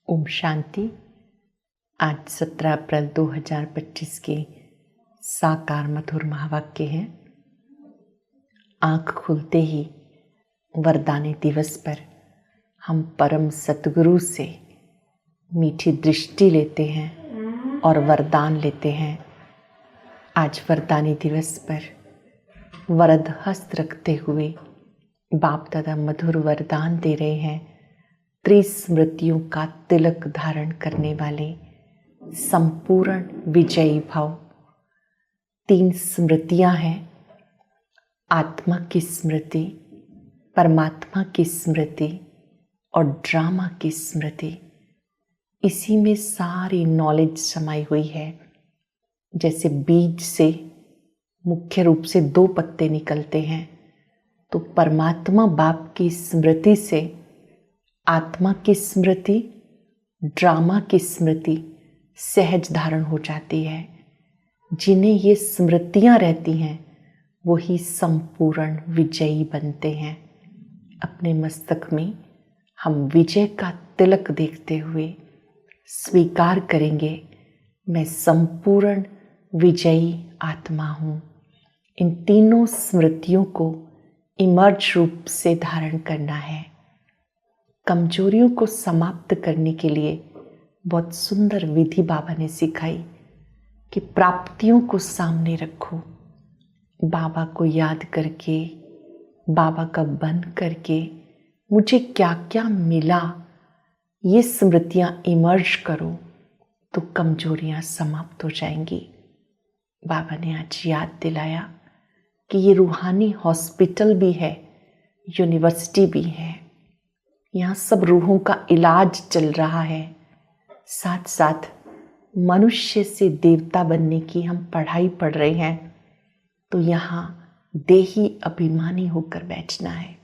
ओम शांति। आज 17 अप्रैल 2025 के साकार मधुर महावाक्य हैं। आँख खुलते ही वरदानी दिवस पर हम परम सतगुरु से मीठी दृष्टि लेते हैं और वरदान लेते हैं। आज वरदानी दिवस पर वरद हस्त रखते हुए बाप दादा मधुर वरदान दे रहे हैं। त्रिस्मृतियों का तिलक धारण करने वाले संपूर्ण विजयी भाव। 3 स्मृतियां हैं, आत्मा की स्मृति, परमात्मा की स्मृति और ड्रामा की स्मृति। इसी में सारी नॉलेज समाई हुई है। जैसे बीज से मुख्य रूप से 2 पत्ते निकलते हैं, तो परमात्मा बाप की स्मृति से आत्मा की स्मृति, ड्रामा की स्मृति सहज धारण हो जाती है। जिन्हें ये स्मृतियां रहती हैं वही संपूर्ण विजयी बनते हैं। अपने मस्तक में हम विजय का तिलक देखते हुए स्वीकार करेंगे, मैं संपूर्ण विजयी आत्मा हूँ। इन तीनों स्मृतियों को इमर्ज रूप से धारण करना है। कमजोरियों को समाप्त करने के लिए बहुत सुंदर विधि बाबा ने सिखाई कि प्राप्तियों को सामने रखो। बाबा को याद करके, बाबा का बन करके मुझे क्या क्या मिला, ये स्मृतियां इमर्ज करो तो कमजोरियां समाप्त हो जाएंगी। बाबा ने आज याद दिलाया कि ये रूहानी हॉस्पिटल भी है, यूनिवर्सिटी भी है। यहाँ सब रूहों का इलाज चल रहा है। साथ साथ मनुष्य से देवता बनने की हम पढ़ाई पढ़ रहे हैं। तो यहाँ देही अभिमानी होकर बैठना है।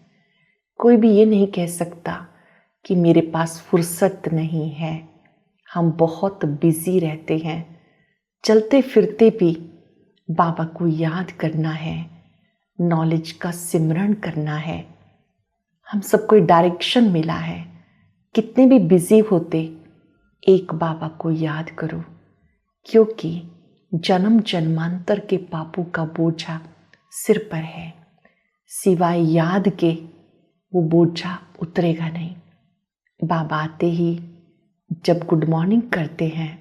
कोई भी ये नहीं कह सकता कि मेरे पास फुर्सत नहीं है। हम बहुत बिजी रहते हैं। चलते फिरते भी बाबा को याद करना है, नॉलेज का सिमरन करना है। हम सबको डायरेक्शन मिला है। कितने भी बिजी होते, एक बाबा को याद करो, क्योंकि जन्म जन्मांतर के पापों का बोझा सिर पर है। सिवाय याद के वो बोझा उतरेगा नहीं। बाबा आते ही जब गुड मॉर्निंग करते हैं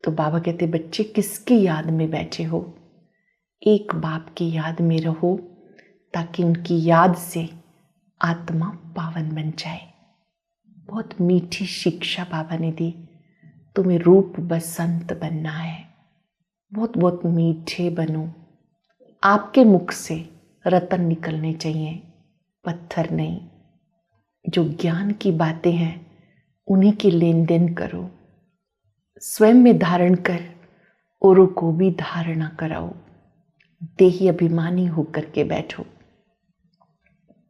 तो बाबा कहते, बच्चे किसकी याद में बैठे हो? एक बाप की याद में रहो, ताकि उनकी याद से आत्मा पावन बन जाए। बहुत मीठी शिक्षा बाबा ने दी। तुम्हें रूप बसंत बनना है। बहुत बहुत मीठे बनो। आपके मुख से रतन निकलने चाहिए, पत्थर नहीं। जो ज्ञान की बातें हैं उन्हीं की लेन देन करो। स्वयं में धारण कर औरों को भी धारणा कराओ। देही अभिमानी होकर के बैठो।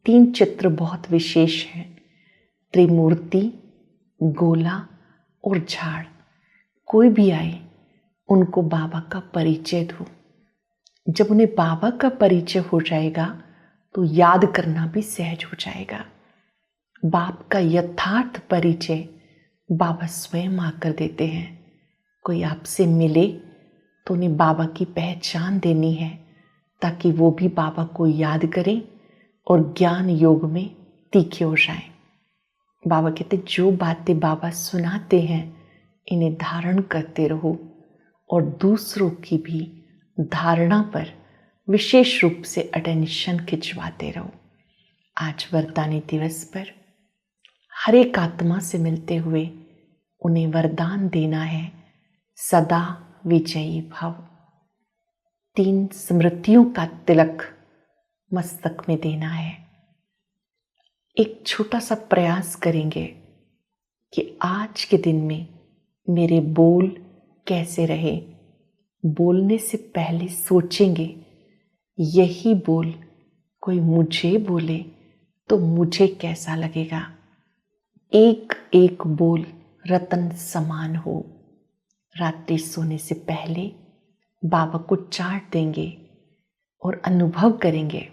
3 चित्र बहुत विशेष हैं, त्रिमूर्ति, गोला और झाड़। कोई भी आए उनको बाबा का परिचय दो। जब उन्हें बाबा का परिचय हो जाएगा तो याद करना भी सहज हो जाएगा। बाप का यथार्थ परिचय बाबा स्वयं आकर देते हैं। कोई आपसे मिले तो उन्हें बाबा की पहचान देनी है, ताकि वो भी बाबा को याद करें और ज्ञान योग में तीखे हो जाएं। बाबा कहते, जो बातें बाबा सुनाते हैं इन्हें धारण करते रहो और दूसरों की भी धारणा पर विशेष रूप से अटेंशन खिंचवाते रहो। आज वरदानी दिवस पर हर एक आत्मा से मिलते हुए उन्हें वरदान देना है, सदा विजयी भव। 3 स्मृतियों का तिलक मस्तक में देना है। एक छोटा सा प्रयास करेंगे कि आज के दिन में मेरे बोल कैसे रहे। बोलने से पहले सोचेंगे, यही बोल कोई मुझे बोले तो मुझे कैसा लगेगा। एक एक बोल रतन समान हो। रात्रि सोने से पहले बाबा को चाट देंगे और अनुभव करेंगे,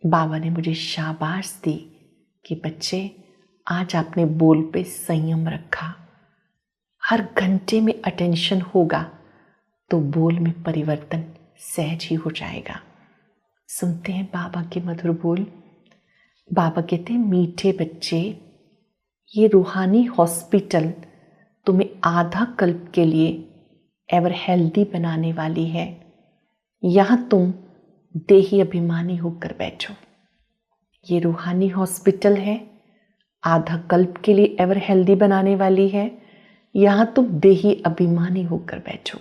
बाबा ने मुझे शाबाश दी कि बच्चे आज आपने बोल पे संयम रखा। हर घंटे में अटेंशन होगा तो बोल में परिवर्तन सहज ही हो जाएगा। सुनते हैं बाबा के मधुर बोल। बाबा कहते हैं, मीठे बच्चे, ये रूहानी हॉस्पिटल तुम्हें आधा कल्प के लिए एवर हेल्दी बनाने वाली है। यहां तुम देही अभिमानी होकर बैठो। ये रूहानी हॉस्पिटल है, आधा कल्प के लिए एवर हेल्दी बनाने वाली है। यहां तुम देही अभिमानी होकर बैठो।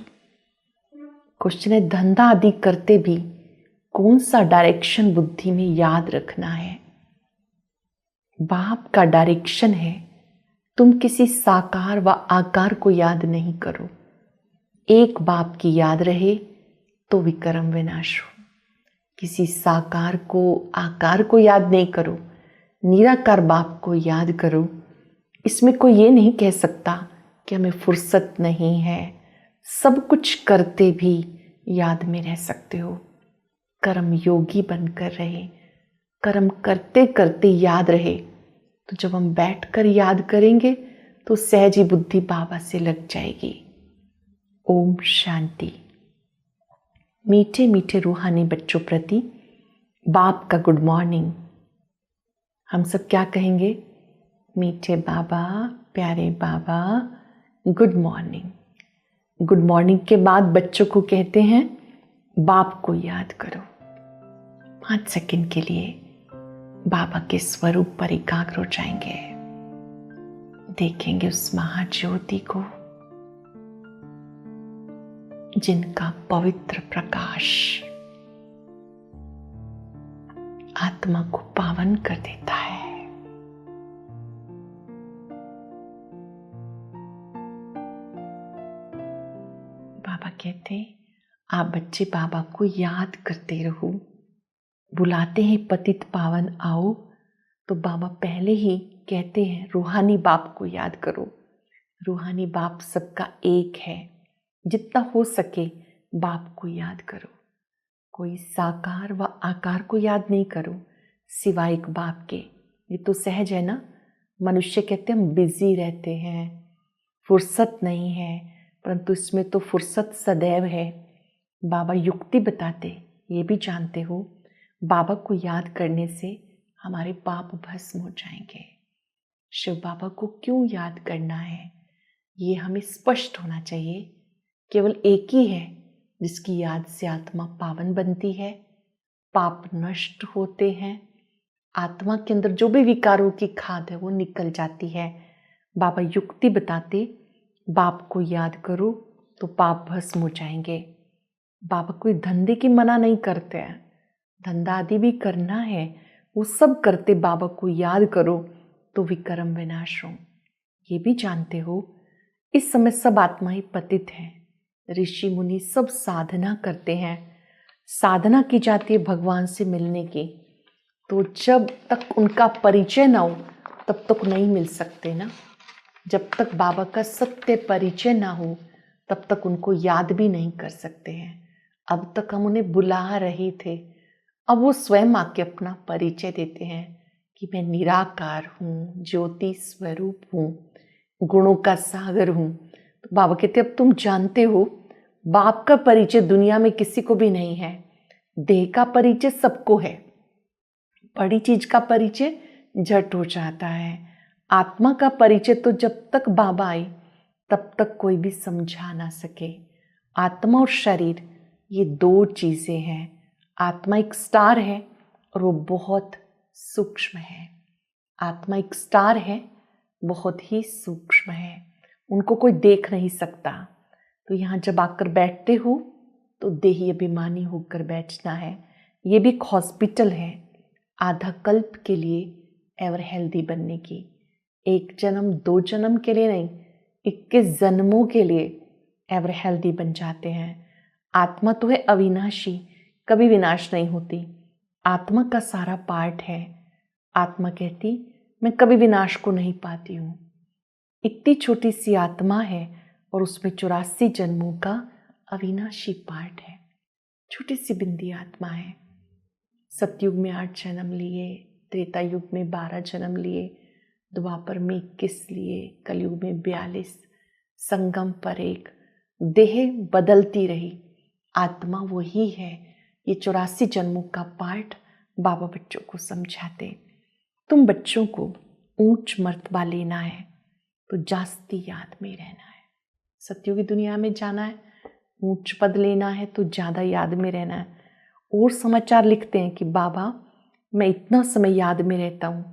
क्वेश्चन है, धंधा आदि करते भी कौन सा डायरेक्शन बुद्धि में याद रखना है? बाप का डायरेक्शन है, तुम किसी साकार व आकार को याद नहीं करो। एक बाप की याद रहे तो विक्रम विनाश हो। किसी साकार को, आकार को याद नहीं करो, निराकार बाप को याद करो। इसमें कोई ये नहीं कह सकता कि हमें फुर्सत नहीं है। सब कुछ करते भी याद में रह सकते हो। कर्म योगी बनकर रहे, कर्म करते करते याद रहे, तो जब हम बैठकर याद करेंगे तो सहज ही बुद्धि बाबा से लग जाएगी। ओम शांति। मीठे मीठे रूहानी बच्चों प्रति बाप का गुड मॉर्निंग। हम सब क्या कहेंगे? मीठे बाबा, प्यारे बाबा, गुड मॉर्निंग। गुड मॉर्निंग के बाद बच्चों को कहते हैं, बाप को याद करो। 5 सेकंड के लिए बाबा के स्वरूप पर एकाग्र हो जाएंगे। देखेंगे उस महाज्योति को जिनका पवित्र प्रकाश आत्मा को पावन कर देता है। बाबा कहते, आप बच्चे बाबा को याद करते रहो। बुलाते हैं पतित पावन आओ, तो बाबा पहले ही कहते हैं रूहानी बाप को याद करो। रूहानी बाप सबका एक है। जितना हो सके बाप को याद करो। कोई साकार व आकार को याद नहीं करो सिवाय एक बाप के। ये तो सहज है ना। मनुष्य कहते हैं हम बिजी रहते हैं, फुर्सत नहीं है, परंतु इसमें तो फुर्सत सदैव है। बाबा युक्ति बताते, ये भी जानते हो, बाबा को याद करने से हमारे पाप भस्म हो जाएंगे। शिव बाबा को क्यों याद करना है, ये हमें स्पष्ट होना चाहिए। केवल एक ही है जिसकी याद से आत्मा पावन बनती है, पाप नष्ट होते हैं, आत्मा के अंदर जो भी विकारों की खाद है वो निकल जाती है। बाबा युक्ति बताते, बाप को याद करो तो पाप भस्म हो जाएंगे। बाबा कोई धंधे की मना नहीं करते हैं, धंधा आदि भी करना है, वो सब करते बाबा को याद करो तो विक्रम विनाश हो। ये भी जानते हो इस समय सब आत्माएं पतित हैं। ऋषि मुनि सब साधना करते हैं, साधना की जाती है भगवान से मिलने की। तो जब तक उनका परिचय ना हो तब तक नहीं मिल सकते ना। जब तक बाबा का सत्य परिचय ना हो तब तक उनको याद भी नहीं कर सकते हैं। अब तक हम उन्हें बुला रहे थे, अब वो स्वयं आके अपना परिचय देते हैं कि मैं निराकार हूँ, ज्योति स्वरूप हूँ, गुणों का सागर हूँ। तो बाबा कहते अब तुम जानते हो बाप का परिचय दुनिया में किसी को भी नहीं है। देह का परिचय सबको है, बड़ी चीज का परिचय झट हो जाता है। आत्मा का परिचय तो जब तक बाबा आए तब तक कोई भी समझा ना सके। आत्मा और शरीर ये 2 चीजें हैं। आत्मा एक स्टार है और वो बहुत सूक्ष्म है। आत्मा एक स्टार है, बहुत ही सूक्ष्म है, उनको कोई देख नहीं सकता। तो यहाँ जब आकर बैठते हो तो देही अभिमानी होकर बैठना है। ये भी एक हॉस्पिटल है, आधा कल्प के लिए एवर हेल्दी बनने की। 1 जन्म 2 जन्म के लिए नहीं, 21 जन्मों के लिए एवर हेल्दी बन जाते हैं। आत्मा तो है अविनाशी, कभी विनाश नहीं होती। आत्मा का सारा पार्ट है। आत्मा कहती मैं कभी विनाश को नहीं पाती हूँ। इतनी छोटी सी आत्मा है और उसमें 84 जन्मों का अविनाशी पार्ट है। छोटी सी बिंदी आत्मा है। सतयुग में 8 जन्म लिए, त्रेता युग में 12 जन्म लिए, द्वापर में 21 लिए, कलयुग में 42, संगम पर एक, देह बदलती रही, आत्मा वही है। ये 84 जन्मों का पाठ बाबा बच्चों को समझाते। तुम बच्चों को ऊंच मर्तबा लेना है तो जास्ती याद में रहना है। सत्युग की दुनिया में जाना है, ऊंच पद लेना है तो ज़्यादा याद में रहना है। और समाचार लिखते हैं कि बाबा मैं इतना समय याद में रहता हूँ,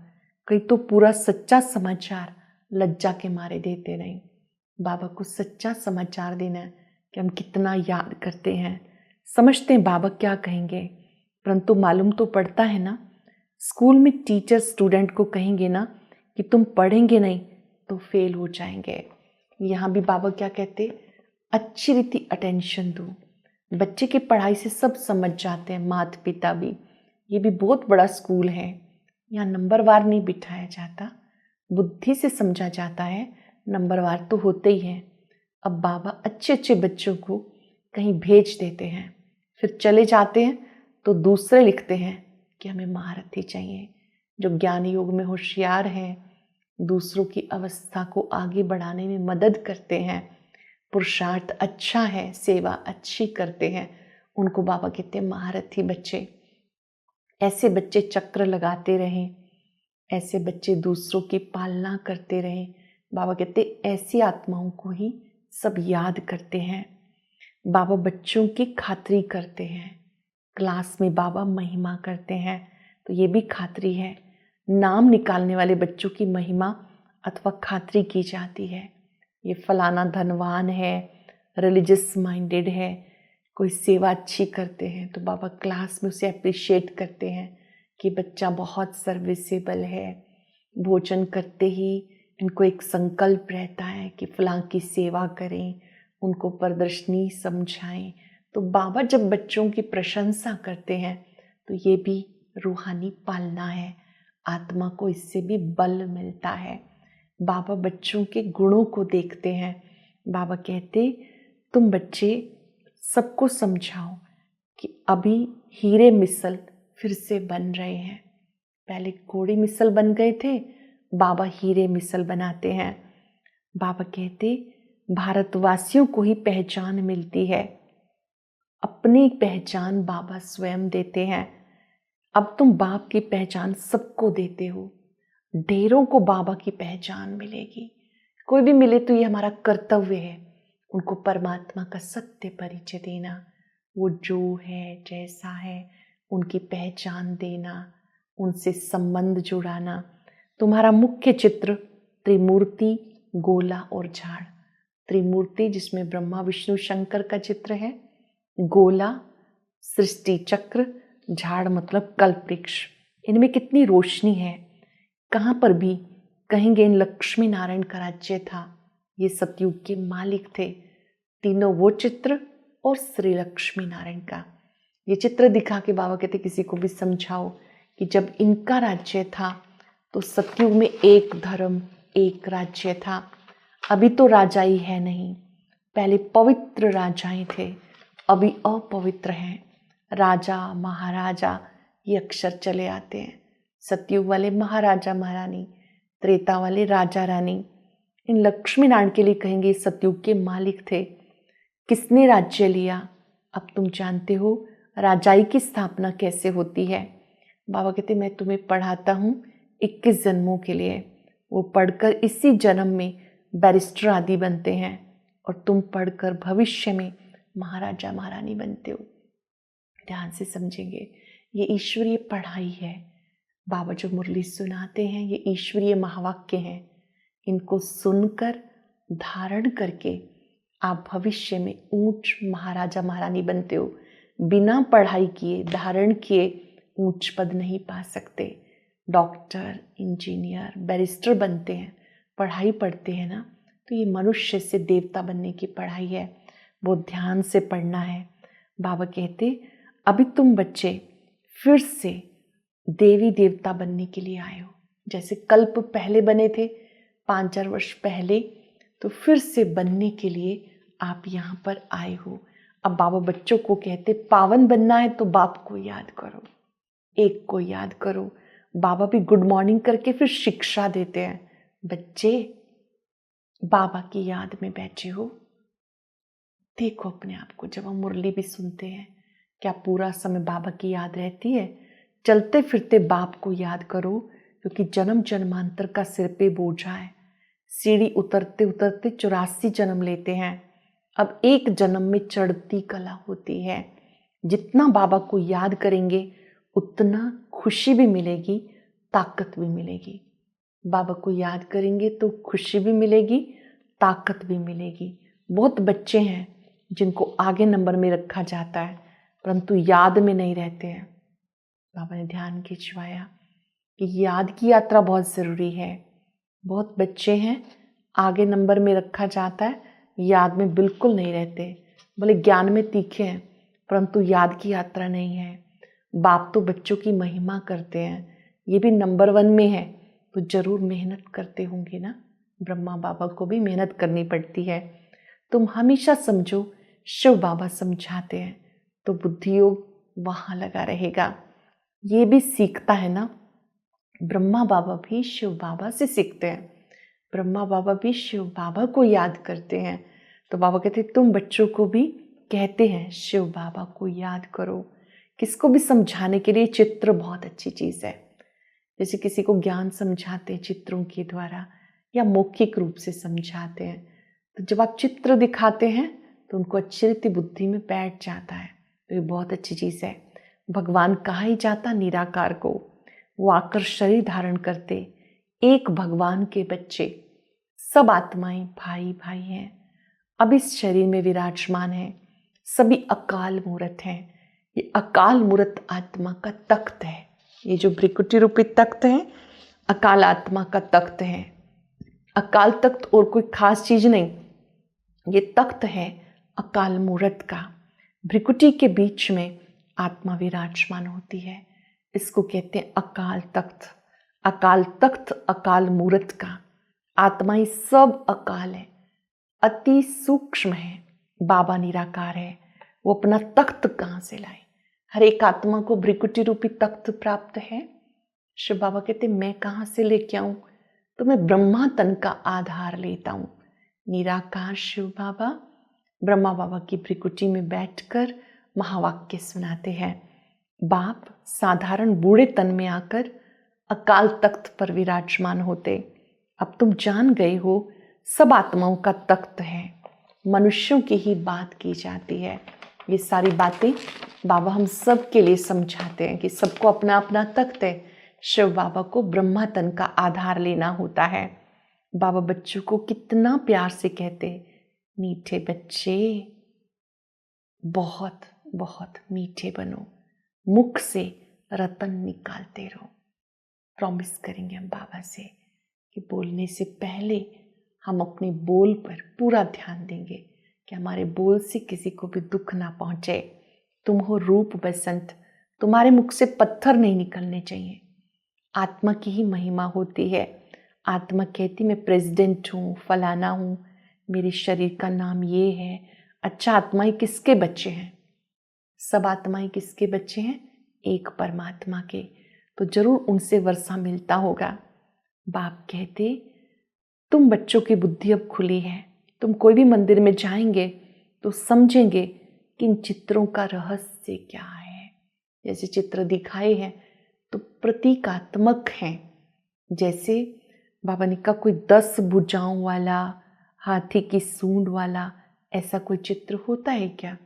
कहीं तो पूरा सच्चा समाचार लज्जा के मारे देते नहीं। बाबा को सच्चा समाचार देना है कि हम कितना याद करते हैं, समझते हैं बाबा क्या कहेंगे, परंतु मालूम तो पड़ता है ना। स्कूल में टीचर स्टूडेंट को कहेंगे ना कि तुम पढ़ेंगे नहीं तो फेल हो जाएंगे। यहाँ भी बाबा क्या कहते, अच्छी रीति अटेंशन दो। बच्चे की पढ़ाई से सब समझ जाते हैं, माता पिता भी। ये भी बहुत बड़ा स्कूल है, यहाँ नंबरवार नहीं बिठाया जाता, बुद्धि से समझा जाता है। नंबरवार तो होते ही हैं। अब बाबा अच्छे अच्छे बच्चों को कहीं भेज देते हैं, फिर चले जाते हैं तो दूसरे लिखते हैं कि हमें महारथी चाहिए, जो ज्ञान योग में होशियार हैं, दूसरों की अवस्था को आगे बढ़ाने में मदद करते हैं, पुरुषार्थ अच्छा है, सेवा अच्छी करते हैं, उनको बाबा कहते हैं महारथी बच्चे। ऐसे बच्चे चक्र लगाते रहें, ऐसे बच्चे दूसरों की पालना करते रहें। बाबा कहते ऐसी आत्माओं को ही सब याद करते हैं। बाबा बच्चों की खातिरी करते हैं। क्लास में बाबा महिमा करते हैं, तो ये भी खातिरी है। नाम निकालने वाले बच्चों की महिमा अथवा खातिरी की जाती है। ये फलाना धनवान है, रिलीजियस माइंडेड है, कोई सेवा अच्छी करते हैं तो बाबा क्लास में उसे अप्रिशिएट करते हैं कि बच्चा बहुत सर्विसेबल है। भोजन करते ही इनको एक संकल्प रहता है कि फलां की सेवा करें, उनको प्रदर्शनी समझाएं। तो बाबा जब बच्चों की प्रशंसा करते हैं तो ये भी रूहानी पालना है, आत्मा को इससे भी बल मिलता है। बाबा बच्चों के गुणों को देखते हैं। बाबा कहते तुम बच्चे सबको समझाओ कि अभी हीरे मिसल फिर से बन रहे हैं। पहले कोड़ी मिसल बन गए थे, बाबा हीरे मिसल बनाते हैं। बाबा कहते भारतवासियों को ही पहचान मिलती है, अपनी पहचान बाबा स्वयं देते हैं। अब तुम बाप की पहचान सबको देते हो, ढेरों को बाबा की पहचान मिलेगी। कोई भी मिले तो ये हमारा कर्तव्य है उनको परमात्मा का सत्य परिचय देना, वो जो है जैसा है उनकी पहचान देना, उनसे संबंध जुड़ाना। तुम्हारा मुख्य चित्र त्रिमूर्ति, गोला और झाड़। त्रिमूर्ति जिसमें ब्रह्मा विष्णु शंकर का चित्र है, गोला सृष्टि चक्र, झाड़ मतलब कल्प वृक्ष। इनमें कितनी रोशनी है। कहाँ पर भी कहेंगे इन लक्ष्मी नारायण का राज्य था, ये सतयुग के मालिक थे। तीनों वो चित्र और श्री लक्ष्मी नारायण का ये चित्र दिखा के बाबा कहते किसी को भी समझाओ कि जब इनका राज्य था तो सतयुग में एक धर्म एक राज्य था। अभी तो राजा ही है नहीं, पहले पवित्र राजाएं थे, अभी अपवित्र हैं। राजा महाराजा ये अक्षर चले आते हैं। सतयुग वाले महाराजा महारानी, त्रेता वाले राजा रानी। इन लक्ष्मी नारायण के लिए कहेंगे सतयुग के मालिक थे। किसने राज्य लिया? अब तुम जानते हो राजाई की स्थापना कैसे होती है। बाबा कहते मैं तुम्हें पढ़ाता हूँ 21 जन्मों के लिए। वो पढ़कर इसी जन्म में बैरिस्टर आदि बनते हैं और तुम पढ़कर भविष्य में महाराजा महारानी बनते हो। ध्यान से समझेंगे, ये ईश्वरीय पढ़ाई है। बाबा जो मुरली सुनाते हैं ये ईश्वरीय महावाक्य हैं। इनको सुनकर धारण करके आप भविष्य में ऊंच महाराजा महारानी बनते हो। बिना पढ़ाई किए धारण किए ऊंच पद नहीं पा सकते। डॉक्टर, इंजीनियर, बैरिस्टर बनते हैं, पढ़ाई पढ़ते हैं ना, तो ये मनुष्य से देवता बनने की पढ़ाई है, बहुत ध्यान से पढ़ना है। बाबा कहते अभी तुम बच्चे फिर से देवी देवता बनने के लिए आए हो। जैसे कल्प पहले बने थे 5,000 वर्ष पहले, तो फिर से बनने के लिए आप यहाँ पर आए हो। अब बाबा बच्चों को कहते पावन बनना है तो बाप को याद करो, एक को याद करो। बाबा भी गुड मॉर्निंग करके फिर शिक्षा देते हैं, बच्चे बाबा की याद में बैठे हो, देखो अपने आप को। जब हम मुरली भी सुनते हैं, क्या पूरा समय बाबा की याद रहती है? चलते फिरते बाप को याद करो, क्योंकि जन्म जन्मांतर का सिर पे बोझा है। सीढ़ी उतरते उतरते 84 जन्म लेते हैं। अब एक जन्म में चढ़ती कला होती है। जितना बाबा को याद करेंगे उतना खुशी भी मिलेगी, ताकत भी मिलेगी। बाबा को याद करेंगे तो खुशी भी मिलेगी, ताकत भी मिलेगी। बहुत बच्चे हैं जिनको आगे नंबर में रखा जाता है, परंतु याद में नहीं रहते हैं। बाबा ने ध्यान खिंचवाया कि याद की यात्रा बहुत ज़रूरी है। बहुत बच्चे हैं आगे नंबर में रखा जाता है, याद में बिल्कुल नहीं रहते। बोले ज्ञान में तीखे हैं, परंतु याद की यात्रा नहीं है। बाप तो बच्चों की महिमा करते हैं, ये भी नंबर 1 में है, तो जरूर मेहनत करते होंगे ना। ब्रह्मा बाबा को भी मेहनत करनी पड़ती है। तुम हमेशा समझो शिव बाबा समझाते हैं तो बुद्धि योग वहाँ लगा रहेगा। ये भी सीखता है ना, ब्रह्मा बाबा भी शिव बाबा से सीखते हैं। ब्रह्मा बाबा भी शिव बाबा को याद करते हैं। तो बाबा कहते तुम बच्चों को भी कहते हैं शिव बाबा को याद करो। किसको भी समझाने के लिए चित्र बहुत अच्छी चीज़ है। जैसे किसी को ज्ञान समझाते हैं चित्रों के द्वारा या मौखिक रूप से समझाते हैं, तो जब आप चित्र दिखाते हैं तो उनको अच्छी रीति बुद्धि में बैठ जाता है। तो ये बहुत अच्छी चीज़ है। भगवान कहा ही जाता निराकार को, वो आकर शरीर धारण करते। एक भगवान के बच्चे, सब आत्माएं भाई भाई हैं, अब इस शरीर में विराजमान हैं। सभी अकाल मूर्त हैं। ये अकाल मूर्त आत्मा का तख्त है। ये जो भ्रिकुटी रूपी तख्त है अकाल आत्मा का तख्त है। अकाल तख्त और कोई खास चीज नहीं, ये तख्त है अकाल मूर्त का। भ्रिकुटी के बीच में आत्मा विराजमान होती है, इसको कहते हैं अकाल तख्त। अकाल तख्त अकाल मूर्त का। आत्माएं सब अकाल है, अति सूक्ष्म है। बाबा निराकार है, वो अपना तख्त कहाँ से लाए? हर एक आत्मा को भ्रिकुटी रूपी तख्त प्राप्त है। शिव बाबा कहते मैं कहाँ से लेके आऊं? तो मैं ब्रह्मा तन का आधार लेता हूं। निराकार शिव बाबा ब्रह्मा बाबा की भ्रिकुटी में बैठकर महावाक्य सुनाते हैं। बाप साधारण बूढ़े तन में आकर अकाल तख्त पर विराजमान होते। अब तुम जान गए हो सब आत्माओं का तख्त है, मनुष्यों की ही बात की जाती है। ये सारी बातें बाबा हम सब के लिए समझाते हैं कि सबको अपना अपना तख्त है। शिव बाबा को ब्रह्मा तन का आधार लेना होता है। बाबा बच्चों को कितना प्यार से कहते, मीठे बच्चे बहुत बहुत मीठे बनो, मुख से रतन निकालते रहो। प्रॉमिस करेंगे हम बाबा से कि बोलने से पहले हम अपने बोल पर पूरा ध्यान देंगे कि हमारे बोल से किसी को भी दुख ना पहुंचे। तुम हो रूप बसंत, तुम्हारे मुख से पत्थर नहीं निकलने चाहिए। आत्मा की ही महिमा होती है। आत्मा कहती मैं प्रेसिडेंट हूँ, फलाना हूँ, मेरे शरीर का नाम ये है। अच्छा, आत्माएं किसके बच्चे हैं? सब आत्माएं किसके बच्चे हैं? एक परमात्मा के। तो जरूर उनसे वर्षा मिलता होगा। बाप कहते तुम बच्चों की बुद्धि अब खुली है, तुम कोई भी मंदिर में जाएंगे तो समझेंगे कि इन चित्रों का रहस्य क्या है। जैसे चित्र दिखाए हैं तो प्रतीकात्मक हैं। जैसे बाबा ने कहा कोई 10 भुजाओं वाला, हाथी की सूंड वाला, ऐसा कोई चित्र होता है क्या?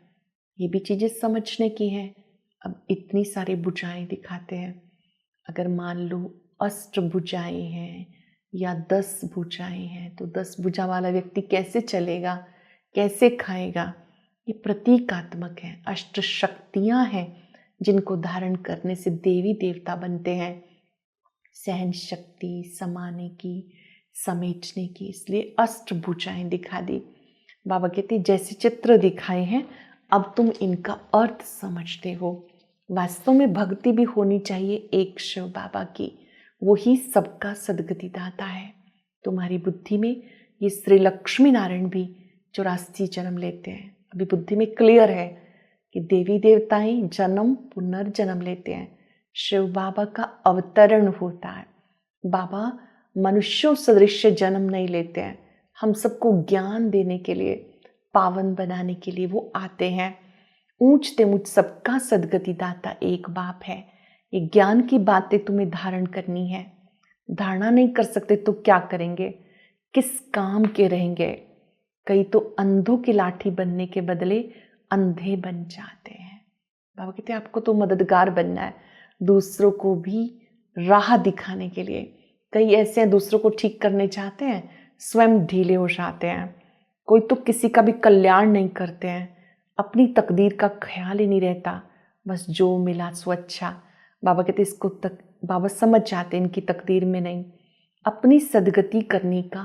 ये भी चीजें समझने की हैं। अब इतनी सारी भुजाएं दिखाते हैं। अगर मान लो अष्टभुजाएं हैं या 10 भुजाएं हैं तो 10 भुजा वाला व्यक्ति कैसे चलेगा, कैसे खाएगा? ये प्रतीकात्मक है। अष्ट शक्तियां हैं जिनको धारण करने से देवी देवता बनते हैं। सहन शक्ति, समाने की, समेटने की, इसलिए अष्टभुजाएं दिखा दी। बाबा कहते जैसे चित्र दिखाए हैं अब तुम इनका अर्थ समझते हो। वास्तव में भक्ति भी होनी चाहिए एक शिव बाबा की, वो ही सबका सदगति दाता है। तुम्हारी बुद्धि में ये श्री लक्ष्मी नारायण भी 84 जन्म लेते हैं। अभी बुद्धि में क्लियर है कि देवी देवताएं जन्म पुनर्जन्म लेते हैं। शिव बाबा का अवतरण होता है। बाबा मनुष्यों सदृश जन्म नहीं लेते हैं। हम सबको ज्ञान देने के लिए, पावन बनाने के लिए वो आते हैं। ऊंचते ऊंच सबका सदगति दाता एक बाप है। ये ज्ञान की बातें तुम्हें धारण करनी है। धारणा नहीं कर सकते तो क्या करेंगे, किस काम के रहेंगे। कई तो अंधों की लाठी बनने के बदले अंधे बन जाते हैं। बाबा कहते हैं आपको तो मददगार बनना है, दूसरों को भी राह दिखाने के लिए। कई ऐसे हैं दूसरों को ठीक करने चाहते हैं, स्वयं ढीले हो जाते हैं। कोई तो किसी का भी कल्याण नहीं करते हैं, अपनी तकदीर का ख्याल ही नहीं रहता, बस जो मिला सो अच्छा। बाबा कहते इसको बाबा समझ जाते इनकी तकदीर में नहीं। अपनी सदगति करने का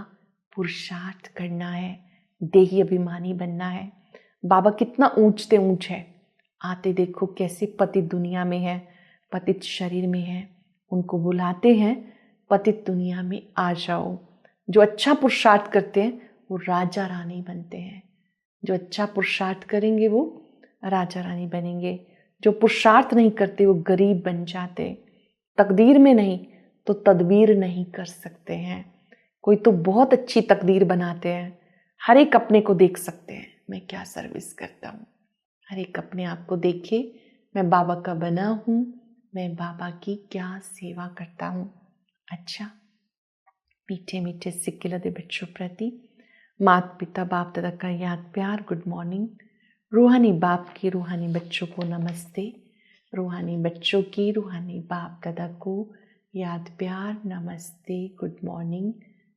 पुरुषार्थ करना है, देही अभिमानी बनना है। बाबा कितना ऊंचते ऊंच है। आते देखो कैसे पतित दुनिया में है, पतित शरीर में है, उनको बुलाते हैं पतित दुनिया में आ जाओ। जो अच्छा पुरुषार्थ करते हैं वो राजा रानी बनते हैं। जो अच्छा पुरुषार्थ करेंगे वो राजा रानी बनेंगे। जो पुरुषार्थ नहीं करते वो गरीब बन जाते। तकदीर में नहीं तो तदबीर नहीं कर सकते हैं। कोई तो बहुत अच्छी तकदीर बनाते हैं, हर एक अपने को देख सकते हैं मैं क्या सर्विस करता हूँ। हर एक अपने आप को देखे, मैं बाबा का बना हूँ, मैं बाबा की क्या सेवा करता हूँ। अच्छा, मीठे मीठे सिक्के लदे बच्चों प्रति माता पिता बाप दादा का याद प्यार, गुड मॉर्निंग। रूहानी बाप के रूहानी बच्चों को नमस्ते। रूहानी बच्चों की रूहानी बाप दादा को याद प्यार, नमस्ते, गुड मॉर्निंग,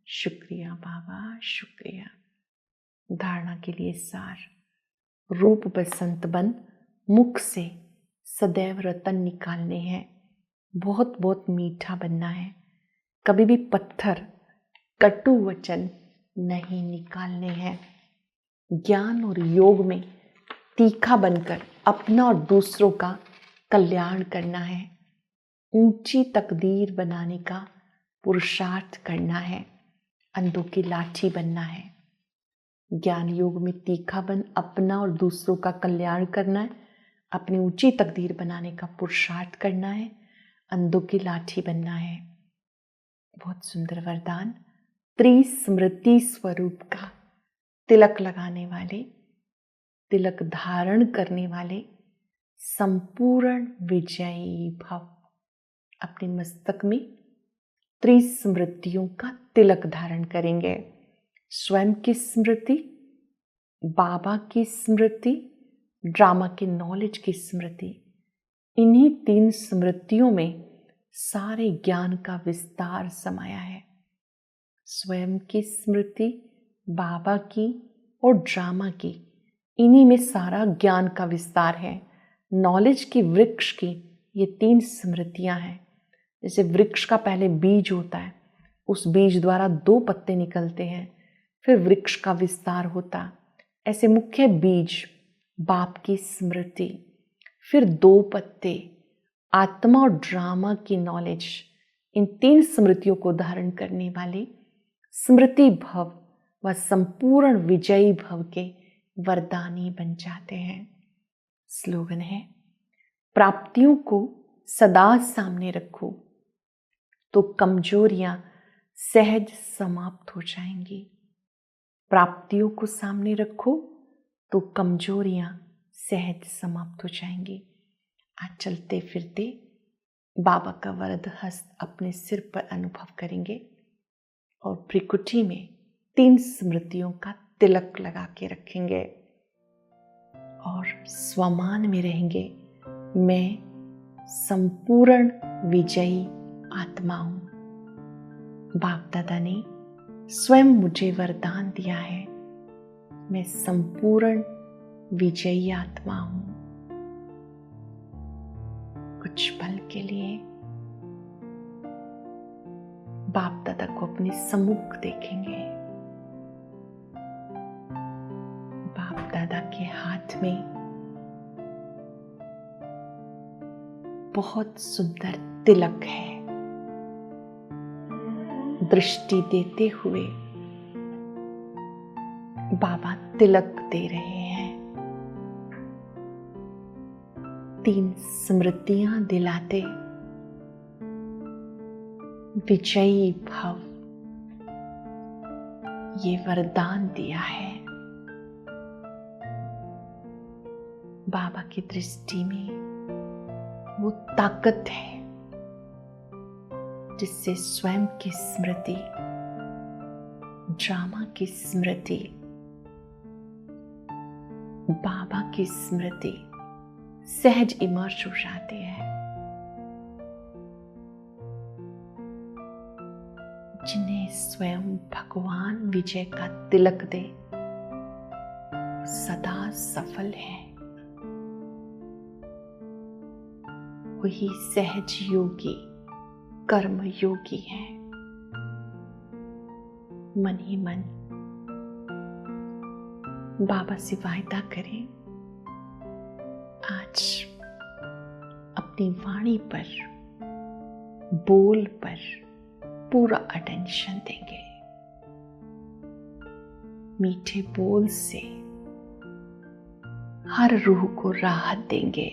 शुक्रिया बाबा, शुक्रिया। धारणा के लिए सार, रूप बसंत बन मुख से सदैव रतन निकालने हैं। बहुत बहुत मीठा बनना है, कभी भी पत्थर कटु वचन नहीं निकालने हैं। ज्ञान और योग में तीखा बनकर अपना और दूसरों का कल्याण करना है। ऊंची तकदीर बनाने का पुरुषार्थ करना है। अंधों की लाठी बनना है। ज्ञान योग में तीखा बन अपना और दूसरों का कल्याण करना है। अपनी ऊंची तकदीर बनाने का पुरुषार्थ करना है। अंधों की लाठी बनना है। बहुत सुंदर वरदान। त्रिस्मृति स्वरूप का तिलक लगाने वाले, तिलक धारण करने वाले संपूर्ण विजयी भव। अपने मस्तक में त्रिस्मृतियों का तिलक धारण करेंगे। स्वयं की स्मृति, बाबा की स्मृति, ड्रामा के नॉलेज की स्मृति। इन्हीं 3 स्मृतियों में सारे ज्ञान का विस्तार समाया है। स्वयं की स्मृति, बाबा की और ड्रामा की, इन्हीं में सारा ज्ञान का विस्तार है। नॉलेज की वृक्ष की ये 3 स्मृतियां हैं। जैसे वृक्ष का पहले बीज होता है, उस बीज द्वारा 2 पत्ते निकलते हैं, फिर वृक्ष का विस्तार होता। ऐसे मुख्य बीज बाप की स्मृति, फिर 2 पत्ते आत्मा और ड्रामा की नॉलेज। इन 3 स्मृतियों को धारण करने वाले स्मृति भव व संपूर्ण विजयी भव के वरदानी बन जाते हैं। स्लोगन है, प्राप्तियों को सदा सामने रखो तो कमजोरियां सहज समाप्त हो जाएंगी। प्राप्तियों को सामने रखो तो कमजोरियां सहज समाप्त हो जाएंगी। आज चलते फिरते बाबा का वरद हस्त अपने सिर पर अनुभव करेंगे और भ्रिकुटी में 3 स्मृतियों का तिलक लगा के रखेंगे और स्वमान में रहेंगे, मैं संपूर्ण विजयी आत्मा हूं। बाप दादा ने स्वयं मुझे वरदान दिया है, मैं संपूर्ण विजयी आत्मा हूं। कुछ पल के लिए बाप दादा को अपने सम्मुख देखेंगे। बाप दादा के हाथ में बहुत सुंदर तिलक है। दृष्टि देते हुए बाबा तिलक दे रहे हैं। 3 स्मृतियां दिलाते विजयी भव ये वरदान दिया है। बाबा की दृष्टि में वो ताकत है जिससे स्वयं की स्मृति, ड्रामा की स्मृति, बाबा की स्मृति सहज इमर्ज हो जाती है। जिन्हें स्वयं भगवान विजय का तिलक दे, सदा सफल है। वही सहज योगी, कर्म योगी है। मन ही मन बाबा से वायदा करें, आज अपनी वाणी पर, बोल पर पूरा अटेंशन देंगे। मीठे बोल से हर रूह को राहत देंगे,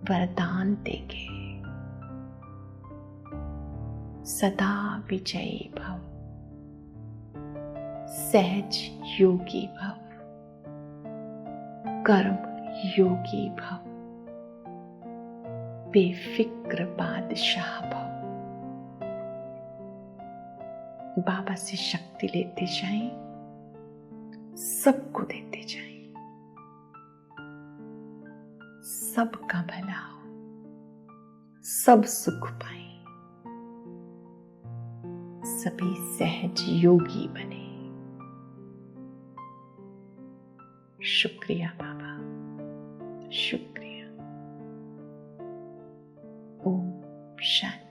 वरदान देंगे। सदा विजयी भव, सहज योगी भव, कर्म योगी भव, बेफिक्र बादशाह भव। बाबा से शक्ति लेते जाएं, सबको देते जाएं। सबका भला हो, सब सुख पाए, सभी सहज योगी बने। शुक्रिया बाबा, शुक्रिया। ओम शांति।